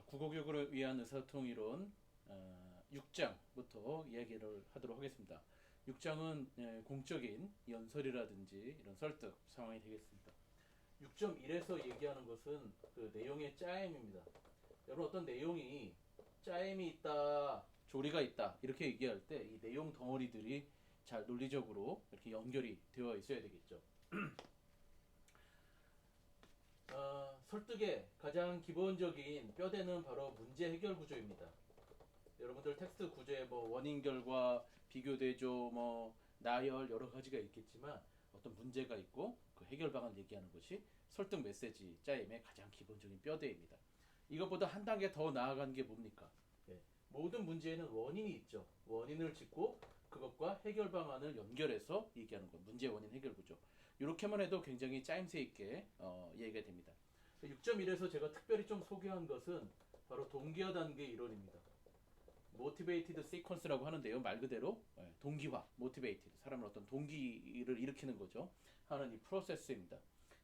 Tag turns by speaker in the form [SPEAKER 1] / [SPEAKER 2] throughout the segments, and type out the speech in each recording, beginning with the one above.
[SPEAKER 1] 국어교육을 위한 의사소통이론 6장부터 이야기를 하도록 하겠습니다. 6장은 공적인 연설이라든지 이런 설득 상황이 되겠습니다. 6.1에서 얘기하는 것은 그 내용의 짜임입니다. 여러분 어떤 내용이 짜임이 있다, 조리가 있다 이렇게 얘기할 때 이 내용 덩어리들이 잘 논리적으로 이렇게 연결이 되어 있어야 되겠죠. 설득의 가장 기본적인 뼈대는 바로 문제 해결 구조입니다. 여러분들 텍스트 구조에 뭐 원인 결과 비교 대조 뭐 나열 여러 가지가 있겠지만 어떤 문제가 있고 그 해결 방안 얘기하는 것이 설득 메시지 짜임의 가장 기본적인 뼈대입니다. 이것보다 한 단계 더 나아가는 게 뭡니까? 모든 문제에는 원인이 있죠. 원인을 짚고 그것과 해결 방안을 연결해서 얘기하는 것. 문제 원인 해결 구조. 이렇게만 해도 굉장히 짜임새 있게 얘기가 됩니다. 6.1에서 제가 특별히 좀 소개한 것은 바로 동기화 단계 이론입니다. 모티베이티드 시퀀스라고 하는데요. 말 그대로 동기화, 모티베이티드 사람을 어떤 동기를 일으키는 거죠. 하는 이 프로세스입니다.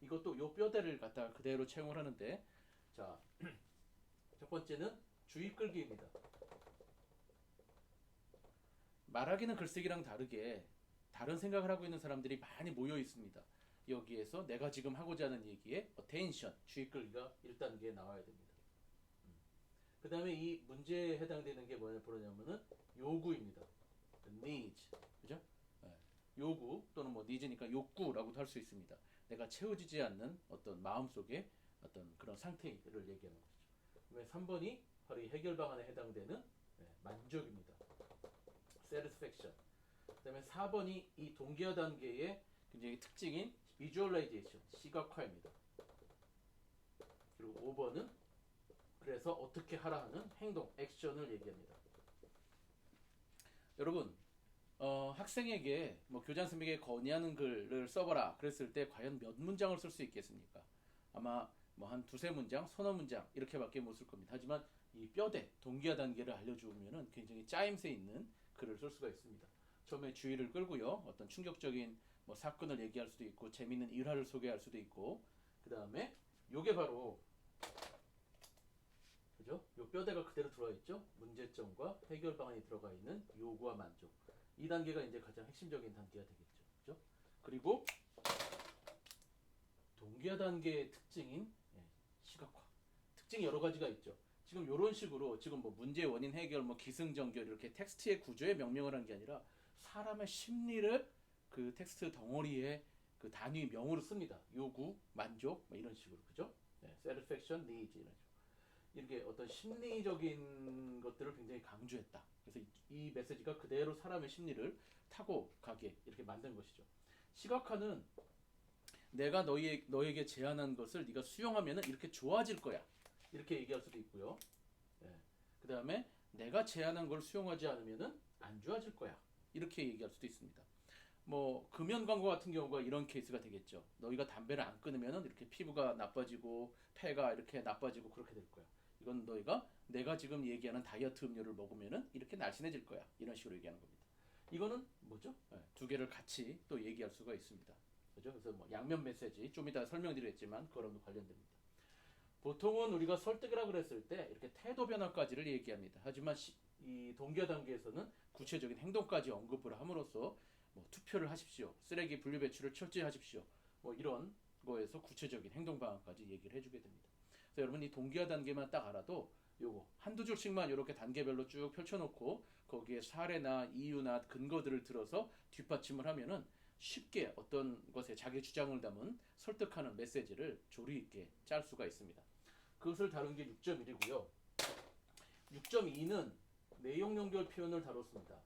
[SPEAKER 1] 이것도 요 뼈대를 갖다가 그대로 채용을 하는데 자, 첫 번째는 주의 끌기입니다. 말하기는 글쓰기랑 다르게 다른 생각을 하고 있는 사람들이 많이 모여 있습니다. 여기에서 내가 지금 하고자 하는 얘기에 attention, 주의 끌기가 1단계에 나와야 됩니다. 그 다음에 이 문제에 해당되는 게 뭐냐면은 요구입니다. needs, 그죠? 요구 또는 뭐 needs니까 욕구라고도 할 수 있습니다. 내가 채워지지 않는 어떤 마음속에 어떤 그런 상태를 얘기하는 것이죠. 그다음에 3번이 바로 이 해결 방안에 해당되는 만족입니다. satisfaction. 그다음에 4번이 이 동기화 단계의 굉장히 특징인 visualization, 시각화입니다. 그리고 5번은 그래서 어떻게 하라 하는 행동, 액션을 얘기합니다. 여러분, 학생에게 뭐 교장 선생님에게 건의하는 글을 써봐라 그랬을 때 과연 몇 문장을 쓸 수 있겠습니까? 아마 뭐 한 두세 문장, 서너 문장 이렇게밖에 못 쓸 겁니다. 하지만 이 뼈대, 동기화 단계를 알려주면은 굉장히 짜임새 있는 글을 쓸 수가 있습니다. 처음에 주의를 끌고요. 어떤 충격적인 뭐 사건을 얘기할 수도 있고 재미있는 일화를 소개할 수도 있고 그 다음에 요게 바로 그죠? 요 뼈대가 그대로 들어가 있죠. 문제점과 해결 방안이 들어가 있는 요구와 만족. 이 단계가 이제 가장 핵심적인 단계가 되겠죠. 그죠? 그리고 동기화 단계의 특징인 시각화. 특징이 여러 가지가 있죠. 지금 이런 식으로 지금 뭐 문제 원인 해결 뭐 기승전결 이렇게 텍스트의 구조에 명명을 한 게 아니라 사람의 심리를 그 텍스트 덩어리에 그 단위명으로 씁니다. 요구, 만족 뭐 이런 식으로 그죠? satisfaction, needs 이런 식으로. 이렇게 어떤 심리적인 것들을 굉장히 강조했다. 그래서 이 메시지가 그대로 사람의 심리를 타고 가게 이렇게 만든 것이죠. 시각화는 내가 너에게 제안한 것을 네가 수용하면 이렇게 좋아질 거야. 이렇게 얘기할 수도 있고요. 그 다음에 내가 제안한 걸 수용하지 않으면 안 좋아질 거야. 이렇게 얘기할 수도 있습니다. 뭐 금연 광고 같은 경우가 이런 케이스가 되겠죠. 너희가 담배를 안 끊으면 이렇게 피부가 나빠지고 폐가 이렇게 나빠지고 그렇게 될 거야. 이건 너희가 내가 지금 얘기하는 다이어트 음료를 먹으면 이렇게 날씬해질 거야. 이런 식으로 얘기하는 겁니다. 이거는 뭐죠? 두 개를 같이 또 얘기할 수가 있습니다. 그죠? 그래서 뭐 양면 메시지 좀 이따 설명드리겠지만 그거랑도 관련됩니다. 보통은 우리가 설득이라 그랬을 때 이렇게 태도 변화까지를 얘기합니다. 하지만 이 동기화 단계에서는 구체적인 행동까지 언급을 함으로써 뭐 투표를 하십시오. 쓰레기 분류 배출을 철저히 하십시오. 뭐 이런 거에서 구체적인 행동 방안까지 얘기를 해주게 됩니다. 그래서 여러분 이 동기화 단계만 딱 알아도 요거 한두 줄씩만 이렇게 단계별로 쭉 펼쳐놓고 거기에 사례나 이유나 근거들을 들어서 뒷받침을 하면은 쉽게 어떤 것에 자기 주장을 담은 설득하는 메시지를 조리 있게 짤 수가 있습니다. 그것을 다룬 게 6.1이고요. 6.2는 내용 연결 표현을 다뤘습니다.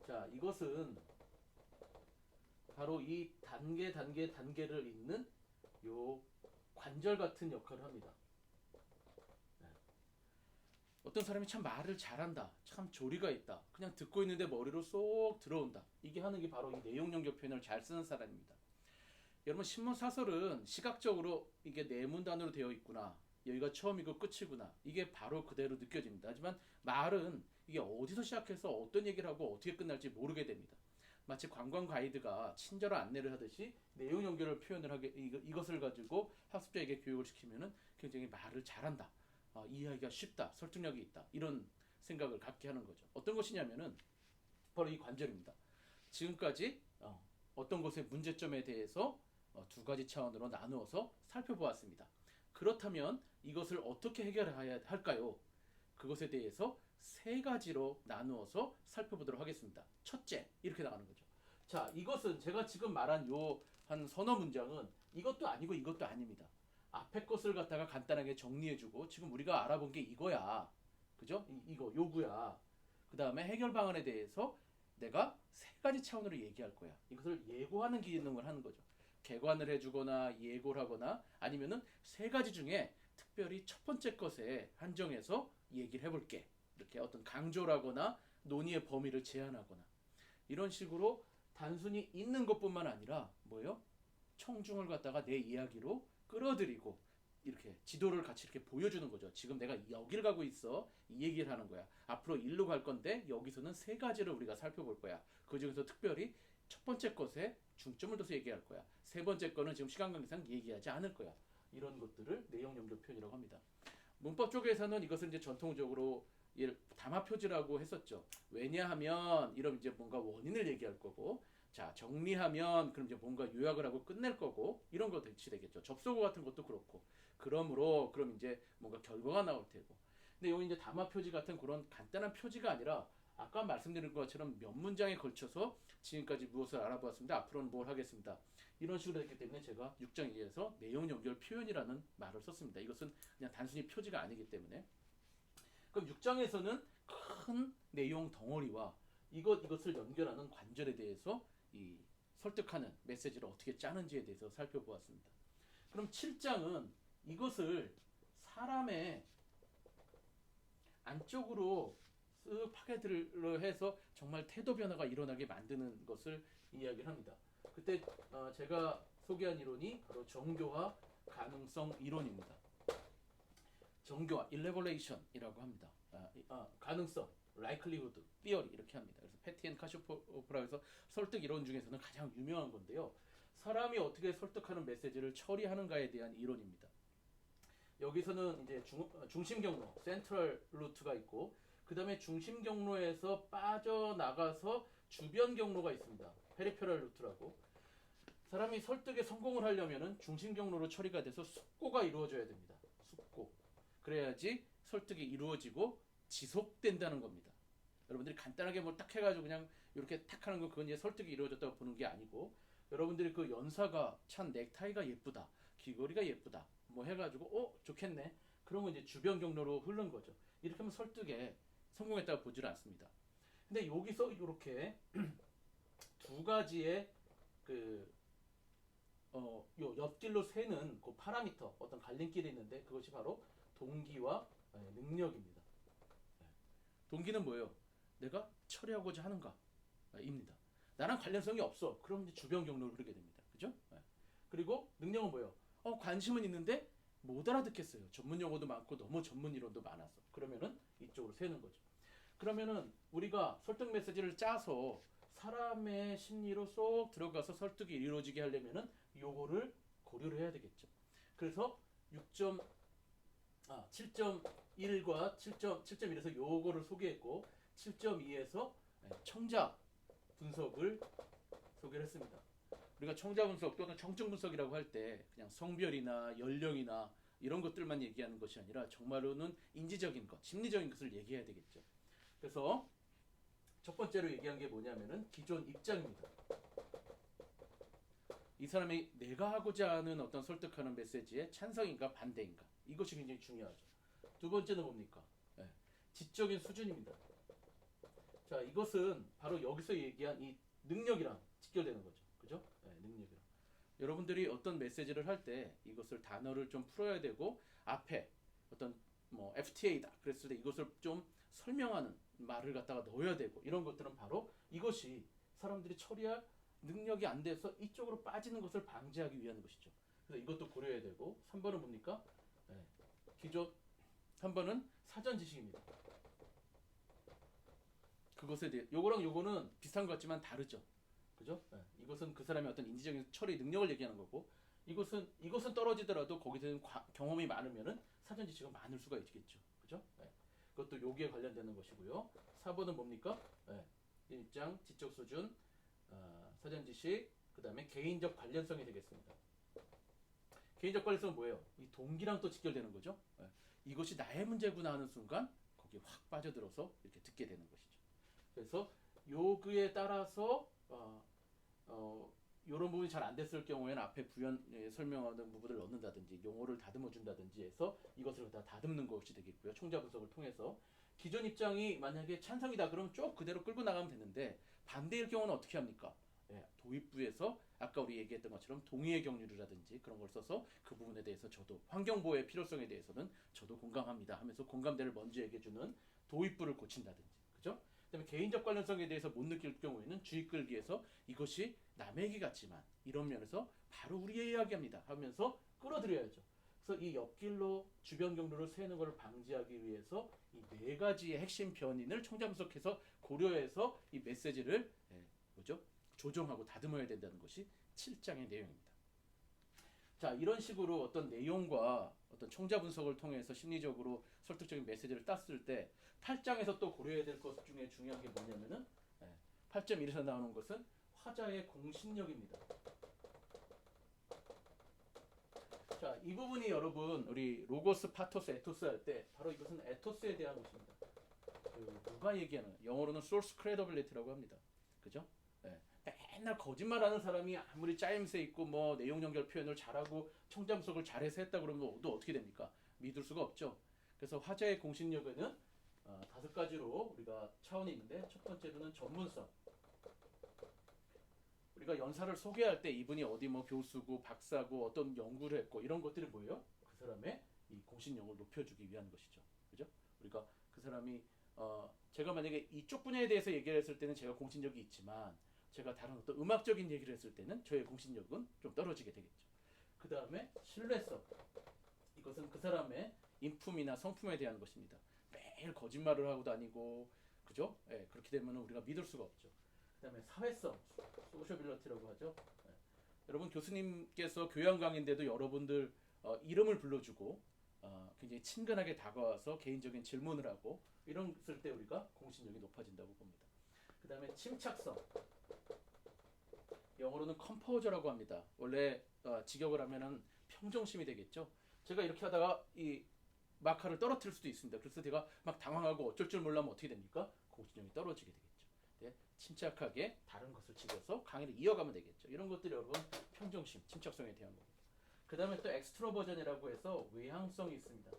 [SPEAKER 1] 자, 이것은 바로 이 단계를 잇는 요 관절 같은 역할을 합니다. 어떤 사람이 참 말을 잘한다. 참 조리가 있다. 그냥 듣고 있는데 머리로 쏙 들어온다. 이게 하는 게 바로 이 내용 연결 표현을 잘 쓰는 사람입니다. 여러분 신문 사설은 시각적으로 이게 네문단으로 되어 있구나. 여기가 처음이고 끝이구나. 이게 바로 그대로 느껴집니다. 하지만 말은 이게 어디서 시작해서 어떤 얘기를 하고 어떻게 끝날지 모르게 됩니다. 마치 관광 가이드가 친절한 안내를 하듯이 내용 연결을 표현을 하게 이것을 가지고 학습자에게 교육을 시키면은 굉장히 말을 잘한다. 이해하기가 쉽다. 설득력이 있다. 이런 생각을 갖게 하는 거죠. 어떤 것이냐면은 바로 이 관절입니다. 지금까지 어떤 것의 문제점에 대해서 두 가지 차원으로 나누어서 살펴보았습니다. 그렇다면 이것을 어떻게 해결해야 할까요? 그것에 대해서 세 가지로 나누어서 살펴보도록 하겠습니다. 첫째, 이렇게 나가는 거죠. 자, 이것은 제가 지금 말한 요 한 서너 문장은 이것도 아니고 이것도 아닙니다. 앞에 것을 갖다가 간단하게 정리해주고 지금 우리가 알아본 게 이거야. 그죠? 이거 요구야. 그 다음에 해결 방안에 대해서 내가 세 가지 차원으로 얘기할 거야. 이것을 예고하는 기능을 하는 거죠. 개관을 해주거나 예고를 하거나 아니면은 세 가지 중에 특별히 첫 번째 것에 한정해서 얘기를 해볼게. 이렇게 어떤 강조라거나 논의의 범위를 제한하거나 이런 식으로 단순히 있는 것뿐만 아니라 뭐예요? 청중을 갖다가 내 이야기로 끌어들이고 이렇게 지도를 같이 이렇게 보여주는 거죠. 지금 내가 여길 가고 있어. 이 얘기를 하는 거야. 앞으로 일로 갈 건데 여기서는 세 가지를 우리가 살펴볼 거야. 그 중에서 특별히 첫 번째 것에 중점을 둬서 얘기할 거야. 세 번째 거는 지금 시간 관계상 얘기하지 않을 거야. 이런 것들을 내용 연결 표현이라고 합니다. 문법 쪽에서는 이것을 이제 전통적으로 담화 표지라고 했었죠. 왜냐하면 이러면 이제 뭔가 원인을 얘기할 거고, 자 정리하면 그럼 이제 뭔가 요약을 하고 끝낼 거고 이런 거 대치되겠죠. 접속어 같은 것도 그렇고. 그러므로 그럼 이제 뭔가 결과가 나올 테고. 근데 여기 이제 담화 표지 같은 그런 간단한 표지가 아니라 아까 말씀드린 것처럼 몇 문장에 걸쳐서 지금까지 무엇을 알아보았습니다. 앞으로는 뭘 하겠습니다. 이런 식으로 됐기 때문에 제가 6장 2에서 내용 연결 표현이라는 말을 썼습니다. 이것은 그냥 단순히 표지가 아니기 때문에. 그럼 6장에서는 큰 내용 덩어리와 이것을 연결하는 관절에 대해서 이 설득하는 메시지를 어떻게 짜는지에 대해서 살펴보았습니다. 그럼 7장은 이것을 사람의 안쪽으로 쓱 파괴를 해서 정말 태도 변화가 일어나게 만드는 것을 이야기를 합니다. 그때 제가 소개한 이론이 바로 정교화 가능성 이론입니다. 정교화, 일레버레이션이라고 합니다. 가능성, likelihood, theory 이렇게 합니다. 그래서 패티 앤 카쇼프라에서 설득 이론 중에서는 가장 유명한 건데요. 사람이 어떻게 설득하는 메시지를 처리하는가에 대한 이론입니다. 여기서는 이제 중심 경로, 센트럴 루트가 있고, 그 다음에 중심 경로에서 빠져나가서 주변 경로가 있습니다. 페리페럴 루트라고. 사람이 설득에 성공을 하려면은 중심 경로로 처리가 돼서 숙고가 이루어져야 됩니다. 숙고. 그래야지 설득이 이루어지고 지속된다는 겁니다. 여러분들이 간단하게 뭘 딱 해가지고 그냥 이렇게 탁 하는 거 그건 이제 설득이 이루어졌다고 보는 게 아니고, 여러분들이 그 연사가 참 넥타이가 예쁘다, 귀걸이가 예쁘다, 뭐 해가지고 좋겠네. 그러면 이제 주변 경로로 흐른 거죠. 이렇게 하면 설득에 성공했다고 보지를 않습니다. 근데 여기서 이렇게 두 가지의 요 옆길로 새는 그 파라미터, 어떤 갈림길이 있는데 그것이 바로 동기와 능력입니다. 동기는 뭐예요? 내가 처리하고자 하는가? 입니다. 나랑 관련성이 없어. 그럼 이제 주변 경로로 흐르게 됩니다. 그죠? 그리고 능력은 뭐예요? 관심은 있는데 못 알아듣겠어요. 전문 용어도 많고 너무 전문 이론도 많아서. 그러면은 이쪽으로 새는 거죠. 그러면은 우리가 설득 메시지를 짜서 사람의 심리로 쏙 들어가서 설득이 이루어지게 하려면은 요거를 고려를 해야 되겠죠. 그래서 7.1과 7.1에서 요거를 소개했고 7.2에서 청자 분석을 소개를 했습니다. 우리가 청자 분석 또는 청증 분석이라고 할 때 그냥 성별이나 연령이나 이런 것들만 얘기하는 것이 아니라 정말로는 인지적인 것, 심리적인 것을 얘기해야 되겠죠. 그래서 첫 번째로 얘기한 게 뭐냐면은 기존 입장입니다. 이 사람이 내가 하고자 하는 어떤 설득하는 메시지에 찬성인가 반대인가, 이것이 굉장히 중요하죠. 두 번째는 뭡니까? 지적인 수준입니다. 자, 이것은 바로 여기서 얘기한 이 능력이랑 직결되는 거죠. 그죠? 능력이랑. 여러분들이 어떤 메시지를 할 때 이것을 단어를 좀 풀어야 되고 앞에 어떤 뭐 FTA다 그랬을 때 이것을 좀 설명하는 말을 갖다가 넣어야 되고, 이런 것들은 바로 이것이 사람들이 처리할 능력이 안 돼서 이쪽으로 빠지는 것을 방지하기 위한 것이죠. 그래서 이것도 고려해야 되고, 3번은 뭡니까? 기존 3번은 사전 지식입니다. 그것에 대해 요거랑 요거는 비슷한 것 같지만 다르죠. 그죠? 예. 이것은 그 사람의 어떤 인지적인 처리 능력을 얘기하는 거고, 이것은 떨어지더라도 거기서는 경험이 많으면은 사전 지식은 많을 수가 있겠죠. 그죠? 예. 그것도 여기에 관련되는 것이고요. 4번은 뭡니까? 예. 입장, 지적 수준, 사전 지식, 그 다음에 개인적 관련성이 되겠습니다. 개인적 관련성은 뭐예요? 이 동기랑 또 직결되는 거죠. 예. 이것이 나의 문제구나 하는 순간 거기에 확 빠져들어서 이렇게 듣게 되는 것이죠. 그래서 요구에 따라서 이런 부분이 잘 안 됐을 경우에는 앞에 부연 설명하는 부분을 넣는다든지 용어를 다듬어 준다든지 해서 이것을 다 다듬는 것이 되겠고요. 총자 분석을 통해서 기존 입장이 만약에 찬성이다 그러면 쭉 그대로 끌고 나가면 되는데 반대일 경우는 어떻게 합니까? 예, 도입부에서 아까 우리 얘기했던 것처럼 동의의 경륜이라든지 그런 걸 써서 그 부분에 대해서 저도 환경보호의 필요성에 대해서는 저도 공감합니다 하면서 공감대를 먼저 얘기해주는 도입부를 고친다든지 그죠? 그다음에 개인적 관련성에 대해서 못 느낄 경우에는 주의 끌기에서 이것이 남의 얘기 같지만 이런 면에서 바로 우리의 이야기합니다 하면서 끌어들여야죠. 그래서 이 옆길로 주변 경로를 세는 것을 방지하기 위해서 이 네 가지의 핵심 변인을 총자 분석해서 고려해서 이 메시지를 뭐죠? 조정하고 다듬어야 된다는 것이 7장의 내용입니다. 자, 이런 식으로 어떤 내용과 어떤 총자 분석을 통해서 심리적으로 설득적인 메시지를 땄을 때 8장에서 또 고려해야 될 것 중에 중요한 게 뭐냐면은 8.1에서 나오는 것은 화자의 공신력입니다. 자, 이 부분이 여러분 우리 로고스, 파토스, 에토스 할 때 바로 이것은 에토스에 대한 것입니다. 누가 얘기하는 영어로는 source credibility라고 합니다. 그죠? 예. 맨날 거짓말하는 사람이 아무리 짜임새 있고 뭐 내용 연결 표현을 잘하고 총자 분석을 잘해서 했다 그러면 또 어떻게 됩니까? 믿을 수가 없죠. 그래서 화자의 공신력에는 5가지로 우리가 차원이 있는데 첫 번째로는 전문성. 우리가 연사를 소개할 때 이분이 어디 뭐 교수고 박사고 어떤 연구를 했고 이런 것들이 뭐예요? 그 사람의 이 공신력을 높여주기 위한 것이죠. 그죠? 우리가 그 사람이 제가 만약에 이쪽 분야에 대해서 얘기를 했을 때는 제가 공신력이 있지만 제가 다른 어떤 음악적인 얘기를 했을 때는 저의 공신력은 좀 떨어지게 되겠죠. 그 다음에 신뢰성. 이것은 그 사람의 인품이나 성품에 대한 것입니다. 매일 거짓말을 하고 다니고 그죠? 예, 그렇게 되면 우리가 믿을 수가 없죠. 그 다음에 사회성, 소셔빌리티라고 하죠. 예. 여러분 교수님께서 교양 강의인데도 여러분들 이름을 불러주고 굉장히 친근하게 다가와서 개인적인 질문을 하고 이랬을 때 우리가 공신력이 높아진다고 봅니다. 그 다음에 침착성. 영어로는 컴포저라고 합니다. 원래 직역을 하면은 평정심이 되겠죠. 제가 이렇게 하다가 이 마카를 떨어뜨릴 수도 있습니다. 그래서 제가 막 당황하고 어쩔 줄 몰라면 어떻게 됩니까? 공신력이 떨어지게 되겠죠. 네, 침착하게 다른 것을 지켜서 강의를 이어가면 되겠죠. 이런 것들이 여러분 평정심, 침착성에 대한 겁니다. 그 다음에 또 엑스트로버전이라고 해서 외향성이 있습니다.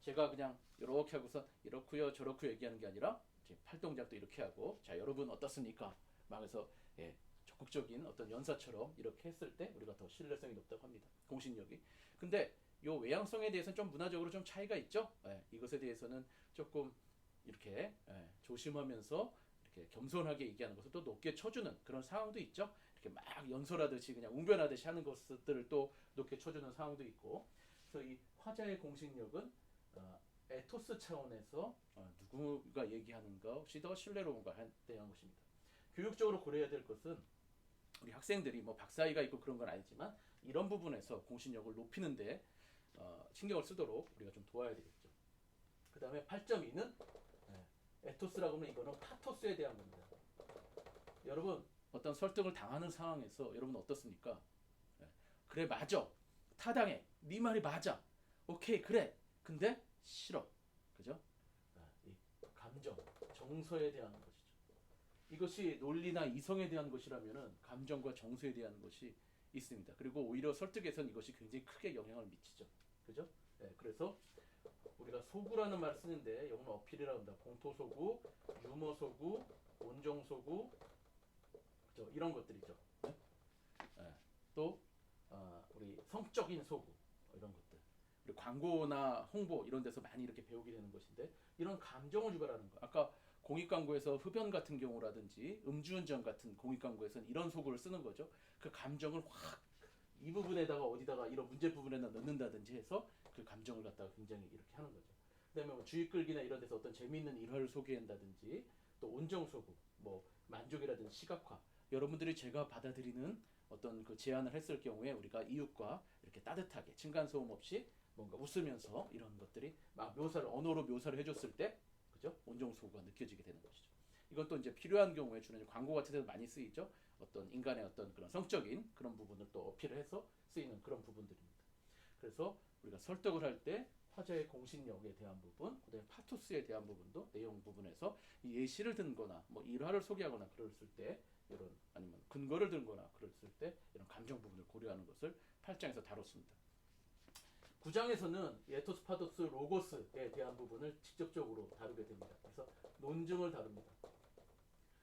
[SPEAKER 1] 제가 그냥 이렇게 하고서 이렇고요 저렇고요 얘기하는 게 아니라 팔 동작도 이렇게 하고 자 여러분 어떻습니까? 막 해서 적극적인 어떤 연사처럼 이렇게 했을 때 우리가 더 신뢰성이 높다고 합니다. 공신력이. 근데 요 외향성에 대해서는 좀 문화적으로 좀 차이가 있죠. 이것에 대해서는 조금 이렇게 조심하면서 이렇게 겸손하게 얘기하는 것을 또 높게 쳐주는 그런 상황도 있죠. 이렇게 막 연설하듯이 그냥 웅변하듯이 하는 것들을 또 높게 쳐주는 상황도 있고. 그래서 이 화자의 공신력은 에토스 차원에서 누구가 얘기하는 것이 더 신뢰로운가 대한 것입니다. 교육적으로 고려해야 될 것은 우리 학생들이 뭐 박사학위가 있고 그런 건 아니지만 이런 부분에서 공신력을 높이는데 신경을 쓰도록 우리가 좀 도와야 되겠죠. 그 다음에 8.2는 에토스라고 하면 이거는 파토스에 대한 겁니다. 여러분 어떤 설득을 당하는 상황에서 여러분 어떻습니까? 그래 맞아 타당해 네 말이 맞아 오케이 그래 근데 싫어 그죠? 이 감정 정서에 대한 것이죠. 이것이 논리나 이성에 대한 것이라면은 감정과 정서에 대한 것이 있습니다. 그리고 오히려 설득에서는 이것이 굉장히 크게 영향을 미치죠. 그죠? 그래서 우리가 소구라는 말을 쓰는데 영어는 어필이라고 합니다. 공토소구, 유머소구, 온정소구 그죠? 이런 것들이죠. 또 우리 성적인 소구 이런 것들 그리고 광고나 홍보 이런 데서 많이 이렇게 배우게 되는 것인데 이런 감정을 유발하는 거 아까 공익광고에서 흡연 같은 경우라든지 음주운전 같은 공익광고에서는 이런 소구를 쓰는 거죠. 그 감정을 확 이 부분에다가 어디다가 이런 문제 부분에다 넣는다든지 해서 그 감정을 갖다가 굉장히 이렇게 하는 거죠. 그다음에 뭐 주의 끌기나 이런 데서 어떤 재미있는 일화를 소개한다든지 또 온정 소구, 뭐 만족이라든지 시각화 여러분들이 제가 받아들이는 어떤 그 제안을 했을 경우에 우리가 이웃과 이렇게 따뜻하게 층간소음 없이 뭔가 웃으면서 이런 것들이 막 묘사를 언어로 묘사를 해줬을 때 그죠? 온정소가 느껴지게 되는 것이죠. 이것도 이제 필요한 경우에 주는 광고 같은 데도 많이 쓰이죠. 어떤 인간의 어떤 그런 성적인 그런 부분을 또 어필을 해서 쓰이는 그런 부분들입니다. 그래서 우리가 설득을 할 때 화자의 공신력에 대한 부분, 그다음에 파토스에 대한 부분도 내용 부분에서 예시를 든거나 뭐 일화를 소개하거나 그랬을 때 이런 아니면 근거를 들거나 그랬을 때 이런 감정 부분을 고려하는 것을 8장에서 다뤘습니다. 9장에서는 에토스, 파토스, 로고스에 대한 부분을 직접적으로 다루게 됩니다. 그래서 논증을 다룹니다.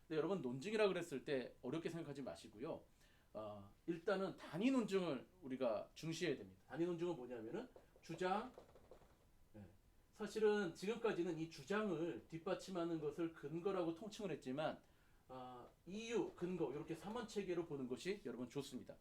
[SPEAKER 1] 근데 여러분 논증이라 그랬을 때 어렵게 생각하지 마시고요. 일단은 단위 논증을 우리가 중시해야 됩니다. 단위 논증은 뭐냐면은 주장, 사실은 지금까지는 이 주장을 뒷받침하는 것을 근거라고 통칭을 했지만 이유, 근거 이렇게 3원 체계로 보는 것이 여러분 좋습니다.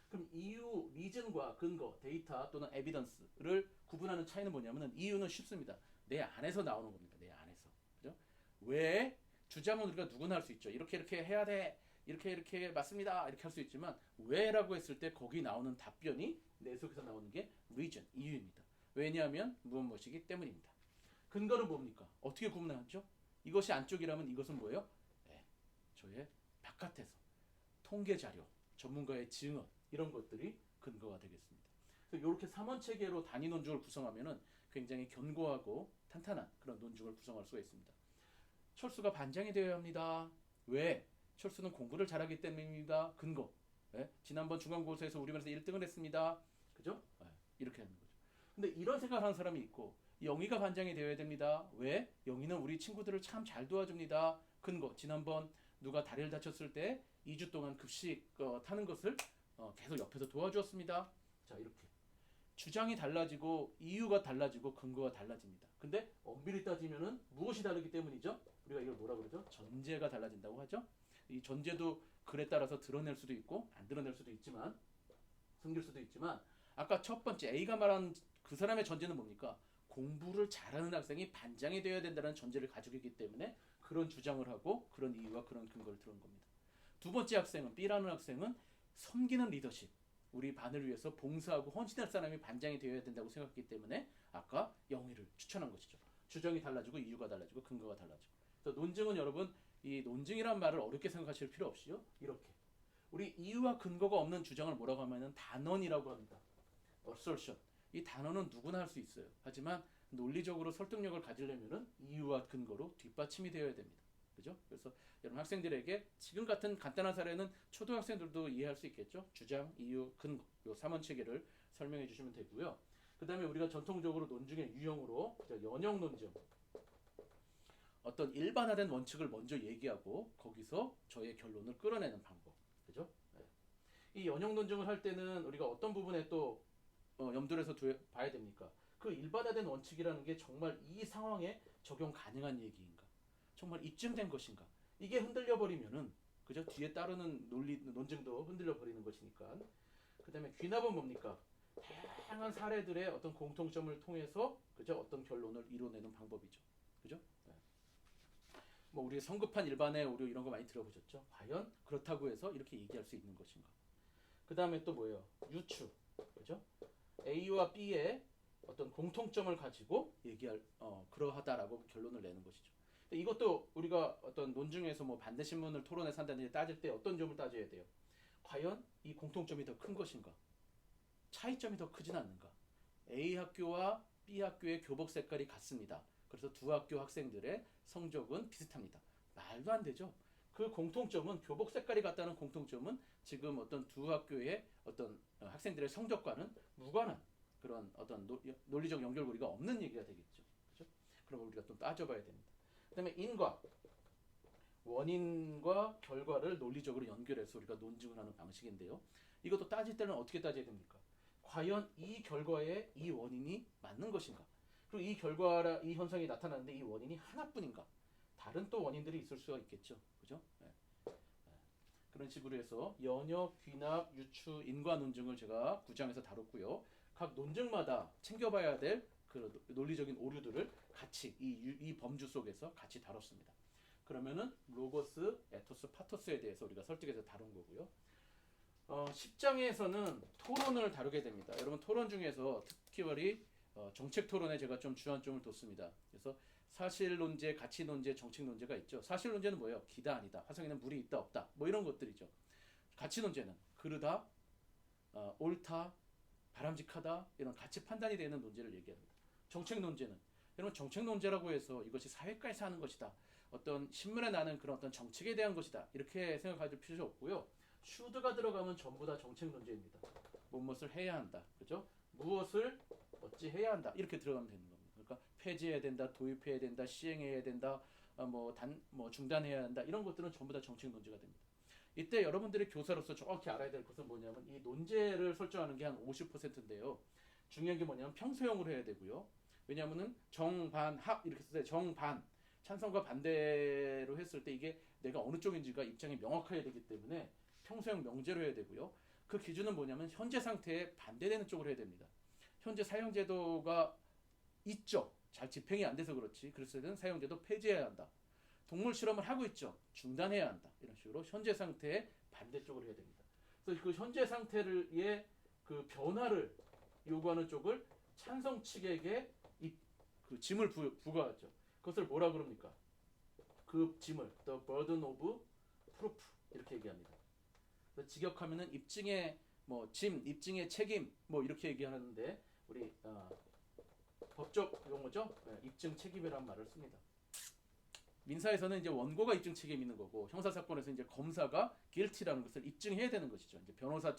[SPEAKER 1] 그럼 이유, 리즌과 근거, 데이터 또는 에비던스를 구분하는 차이는 뭐냐면은 이유는 쉽습니다. 내 안에서 나오는 겁니다. 내 안에서. 그죠? 왜? 주장은 우리가 누구나 할 수 있죠. 이렇게 해야 돼. 이렇게 맞습니다. 이렇게 할 수 있지만 왜라고 했을 때 거기 나오는 답변이 내 속에서 나오는 게 reason, 이유입니다. 왜냐하면 무엇이기 때문입니다. 근거는 뭡니까? 어떻게 구분하죠? 이것이 안쪽이라면 이것은 뭐예요? 네, 저의 바깥에서 통계 자료, 전문가의 증언 이런 것들이 근거가 되겠습니다. 그래서 이렇게 3원 체계로 단위 논증을 구성하면은 굉장히 견고하고 탄탄한 그런 논증을 구성할 수가 있습니다. 철수가 반장이 되어야 합니다. 왜? 철수는 공부를 잘하기 때문입니다. 근거. 네? 지난번 중간고사에서 우리 반에서 1등을 했습니다. 그죠? 네, 이렇게 하는 거죠. 근데 이런 생각을 하는 사람이 있고 영희가 반장이 되어야 됩니다. 왜? 영희는 우리 친구들을 참 잘 도와줍니다. 근거. 지난번 누가 다리를 다쳤을 때 2주 동안 급식 타는 것을 계속 옆에서 도와주었습니다. 자, 이렇게. 주장이 달라지고 이유가 달라지고 근거가 달라집니다. 근데 엄밀히 따지면은 무엇이 다르기 때문이죠? 우리가 이걸 뭐라 그러죠? 전제가 달라진다고 하죠. 이 전제도 글에 따라서 드러낼 수도 있고 안 드러낼 수도 있지만 숨길 수도 있지만 아까 첫 번째 A가 말한 그 사람의 전제는 뭡니까? 공부를 잘하는 학생이 반장이 되어야 된다는 전제를 가지고 있기 때문에 그런 주장을 하고 그런 이유와 그런 근거를 들은 겁니다. 두 번째 학생은 B라는 학생은 섬기는 리더십, 우리 반을 위해서 봉사하고 헌신할 사람이 반장이 되어야 된다고 생각했기 때문에 아까 영희를 추천한 것이죠. 주장이 달라지고 이유가 달라지고 근거가 달라지고. 그래서 논증은 여러분 이 논증이란 말을 어렵게 생각하실 필요 없이요. 이렇게 우리 이유와 근거가 없는 주장을 뭐라고 하면은 단언이라고 합니다. assertion. 이 단어는 누구나 할 수 있어요. 하지만 논리적으로 설득력을 가지려면은 이유와 근거로 뒷받침이 되어야 됩니다. 그죠? 그래서 여러분 학생들에게 지금 같은 간단한 사례는 초등학생들도 이해할 수 있겠죠? 주장, 이유, 근거 요 3원 체계를 설명해 주시면 되고요. 그 다음에 우리가 전통적으로 논증의 유형으로 연역 논증, 어떤 일반화된 원칙을 먼저 얘기하고 거기서 저의 결론을 끌어내는 방법, 그죠? 네. 이 연역 논증을 할 때는 우리가 어떤 부분에 또 염두를 해서 봐야 됩니까? 그 일반화된 원칙이라는 게 정말 이 상황에 적용 가능한 얘기인가? 정말 입증된 것인가? 이게 흔들려 버리면은 그죠? 뒤에 따르는 논증도 흔들려 버리는 것이니까. 그다음에 귀납은 뭡니까? 다양한 사례들의 어떤 공통점을 통해서 그죠? 어떤 결론을 이뤄내는 방법이죠. 그죠? 네. 뭐 우리 성급한 일반의 오류 이런 거 많이 들어보셨죠? 과연 그렇다고 해서 이렇게 얘기할 수 있는 것인가? 그다음에 또 뭐예요? 유추. 그죠? A와 B의 어떤 공통점을 가지고 얘기할 그러하다라고 결론을 내는 것이죠. 이것도 우리가 어떤 논증에서 뭐 반대 신문을 토론해서 한다든지 따질 때 어떤 점을 따져야 돼요? 과연 이 공통점이 더 큰 것인가? 차이점이 더 크진 않는가? A 학교와 B 학교의 교복 색깔이 같습니다. 그래서 두 학교 학생들의 성적은 비슷합니다. 말도 안 되죠. 그 공통점은 교복 색깔이 같다는 공통점은 지금 어떤 두 학교의 어떤 학생들의 성적과는 무관한 그런 어떤 논리적 연결고리가 없는 얘기가 되겠죠. 그렇죠? 그럼 우리가 또 따져봐야 됩니다. 그다음에 인과 원인과 결과를 논리적으로 연결해서 우리가 논증을 하는 방식인데요. 이것도 따질 때는 어떻게 따져야 됩니까? 과연 이 결과에 이 원인이 맞는 것인가? 그리고 이 결과라 이 현상이 나타나는데 이 원인이 하나뿐인가? 다른 또 원인들이 있을 수가 있겠죠. 그죠? 네. 그런 식으로 해서 연역, 귀납, 유추, 인과 논증을 제가 9장에서 다뤘고요. 각 논증마다 챙겨봐야 될 그 논리적인 오류들을 같이 이 범주 속에서 같이 다뤘습니다. 그러면은 로고스, 에토스, 파토스에 대해서 우리가 설득해서 다룬 거고요. 10장에서는 토론을 다루게 됩니다. 여러분 토론 중에서 특별히 정책 토론에 제가 좀 주안점을 뒀습니다. 그래서 사실 논제, 가치 논제, 정책 논제가 있죠. 사실 논제는 뭐예요? 기다 아니다. 화성에는 물이 있다 없다. 뭐 이런 것들이죠. 가치 논제는 그르다, 옳다, 바람직하다 이런 가치 판단이 되는 논제를 얘기합니다. 정책 논제는 여러분 정책 논제라고 해서 이것이 사회가에서 하는 것이다. 어떤 신문에 나는 그런 어떤 정책에 대한 것이다. 이렇게 생각할 필요 없고요. 슈드가 들어가면 전부 다 정책 논제입니다. 무엇을 해야 한다. 그죠? 무엇을 어찌 해야 한다. 이렇게 들어가면 되는 겁니다. 그러니까 폐지해야 된다, 도입해야 된다, 시행해야 된다, 뭐 중단해야 한다. 이런 것들은 전부 다 정책 논제가 됩니다. 이때 여러분들이 교사로서 정확히 알아야 될 것은 뭐냐면 이 논제를 설정하는 게 한 50%인데요. 중요한 게 뭐냐면 평소형으로 해야 되고요. 왜냐하면은 정반합 이렇게 쓸 때 정반 찬성과 반대로 했을 때 이게 내가 어느 쪽인지가 입장이 명확해야 되기 때문에 평소형 명제로 해야 되고요. 그 기준은 뭐냐면 현재 상태에 반대되는 쪽으로 해야 됩니다. 현재 사형제도가 있죠. 잘 집행이 안 돼서 그렇지. 그래서 사형제도 폐지해야 한다. 동물 실험을 하고 있죠. 중단해야 한다. 이런 식으로 현재 상태에 반대쪽으로 해야 됩니다. 그래서 그 현재 상태의 그 변화를 요구하는 쪽을 찬성 측에게 그 짐을 부과하죠. 그것을 뭐라 그럽니까? 그 짐을 the burden of proof 이렇게 얘기합니다. 직역하면은 입증의 짐, 입증의 책임 이렇게 얘기하는데 우리 법적 용어죠. 입증 책임이라는 말을 씁니다. 민사에서는 이제 원고가 입증 책임 있는 거고 형사 사건에서 이제 검사가 guilty라는 것을 입증해야 되는 것이죠. 이제 변호사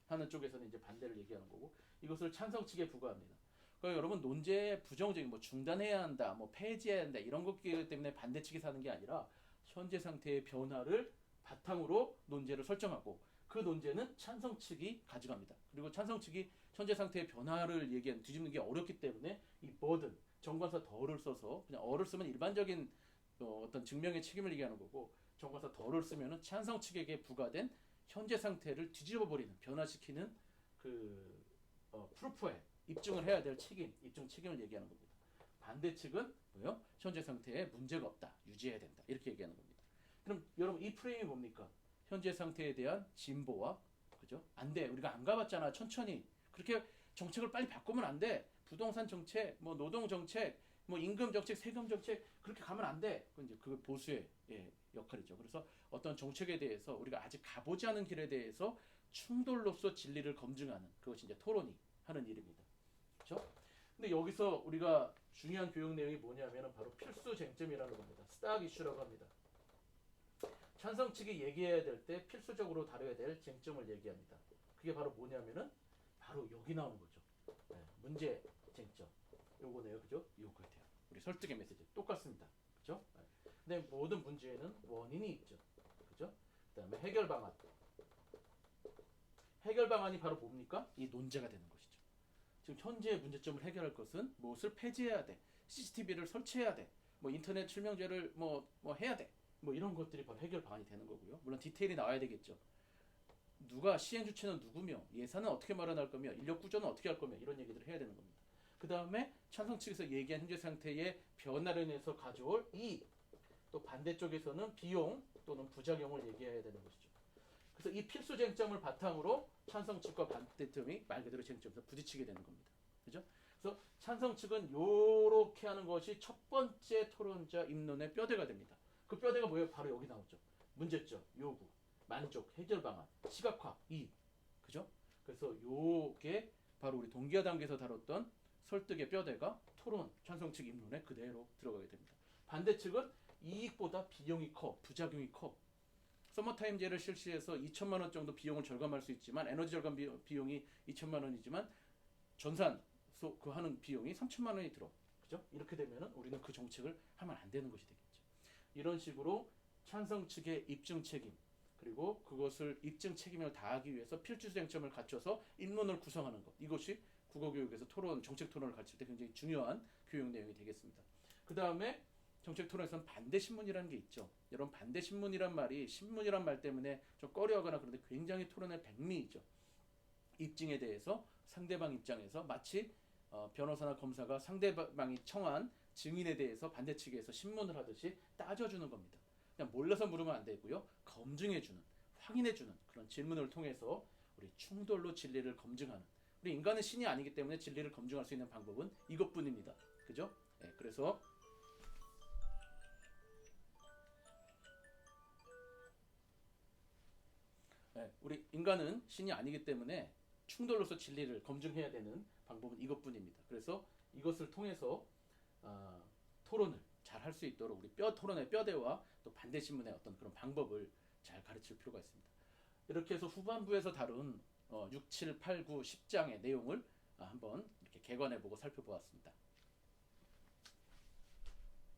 [SPEAKER 1] 하는 쪽에서는 이제 반대를 얘기하는 거고 이것을 찬성 측에 부과합니다. 그러니까 여러분 논제의 부정적인 중단해야 한다, 폐지해야 한다 이런 것 때문에 반대 측이 사는 게 아니라 현재 상태의 변화를 바탕으로 논제를 설정하고 그 논제는 찬성 측이 가져갑니다. 그리고 찬성 측이 현재 상태의 변화를 뒤집는 게 어렵기 때문에 이 burden 정관사 더를 써서 그냥 어를 쓰면 일반적인 어떤 증명의 책임을 얘기하는 거고 정관사 더를 쓰면은 찬성 측에게 부과된 현재 상태를 뒤집어 버리는 변화시키는 그 프루프에 입증을 해야 될 책임, 입증 책임을 얘기하는 겁니다. 반대 측은 뭐요? 현재 상태에 문제가 없다, 유지해야 된다 이렇게 얘기하는 겁니다. 그럼 여러분 이 프레임이 뭡니까? 현재 상태에 대한 진보와 그죠? 안 돼. 우리가 안 가봤잖아. 천천히. 그렇게 정책을 빨리 바꾸면 안 돼. 부동산 정책, 노동 정책, 임금 정책, 세금 정책 그렇게 가면 안 돼. 그건 이제 그 보수의 역할이죠. 그래서 어떤 정책에 대해서 우리가 아직 가보지 않은 길에 대해서 충돌로서 진리를 검증하는 그것이 이제 토론이 하는 일입니다. 그렇죠? 근데 여기서 우리가 중요한 교육 내용이 뭐냐면은 바로 필수 쟁점이라는 겁니다. 스탁 이슈라고 합니다. 찬성 측이 얘기해야 될 때 필수적으로 다뤄야 될 쟁점을 얘기합니다. 그게 바로 뭐냐면은 바로 여기 나오는 거죠. 문제 쟁점. 요거네요. 그죠? 요거에 대한 우리 설득의 메시지 똑같습니다. 그죠? 근데 모든 문제에는 원인이 있죠. 그죠? 그다음에 해결 방안. 해결 방안이 바로 뭡니까? 이 논제가 되는 것이죠. 지금 현재의 문제점을 해결할 것은 무엇을 폐지해야 돼. CCTV를 설치해야 돼. 인터넷 실명제를 해야 돼. 이런 것들이 바로 해결 방안이 되는 거고요. 물론 디테일이 나와야 되겠죠. 누가 시행 주체는 누구며 예산은 어떻게 마련할 거며 인력 구조는 어떻게 할 거며 이런 얘기들을 해야 되는 겁니다. 그 다음에 찬성 측에서 얘기한 현재 상태의 변화로 인해서 가져올 이익 또 반대쪽에서는 비용 또는 부작용을 얘기해야 되는 것이죠. 그래서 이 필수 쟁점을 바탕으로 찬성 측과 반대 측이 말 그대로 쟁점에서 부딪히게 되는 겁니다. 그죠? 그래서 찬성 측은 요렇게 하는 것이 첫 번째 토론자 입론의 뼈대가 됩니다. 그 뼈대가 뭐예요? 바로 여기 나오죠. 문제점, 요구, 만족, 해결 방안, 시각화, 이익. 그죠? 그래서 요게 바로 우리 동기화 단계에서 다뤘던 설득의 뼈대가 토론, 찬성 측 입론에 그대로 들어가게 됩니다. 반대 측은 이익보다 비용이 커, 부작용이 커. 서머타임제를 실시해서 2천만 원 정도 비용을 절감할 수 있지만 에너지 절감 비용이 2천만 원이지만 전산 그 하는 비용이 3천만 원이 들어. 그죠? 이렇게 되면은 우리는 그 정책을 하면 안 되는 것이 되겠죠. 이런 식으로 찬성 측의 입증 책임 그리고 그것을 입증 책임을 다하기 위해서 필수 쟁점을 갖춰서 입론을 구성하는 것 이것이 국어교육에서 토론, 정책 토론을 가르칠 때 굉장히 중요한 교육 내용이 되겠습니다. 그 다음에 정책 토론에서는 반대 신문이라는 게 있죠. 여러분 반대 신문이란 말이 신문이란 말 때문에 좀 꺼려하거나 그런데 굉장히 토론의 백미이죠. 입증에 대해서 상대방 입장에서 마치 변호사나 검사가 상대방이 청한 증인에 대해서 반대 측에서 신문을 하듯이 따져주는 겁니다. 그냥 몰라서 물으면 안 되고요. 검증해주는, 확인해주는 그런 질문을 통해서 우리 충돌로 진리를 검증하는, 우리 인간은 신이 아니기 때문에 진리를 검증할 수 있는 방법은 이것뿐입니다. 그죠? 예, 그래서 예, 우리 인간은 신이 아니기 때문에 충돌로서 진리를 검증해야 되는 방법은 이것뿐입니다. 그래서 이것을 통해서 토론을 잘 할 수 있도록 우리 토론의 뼈대와 또 반대신문의 어떤 그런 방법을 잘 가르칠 필요가 있습니다. 이렇게 해서 후반부에서 다룬 6, 7, 8, 9, 10장의 내용을 한번 이렇게 개관해보고 살펴보았습니다.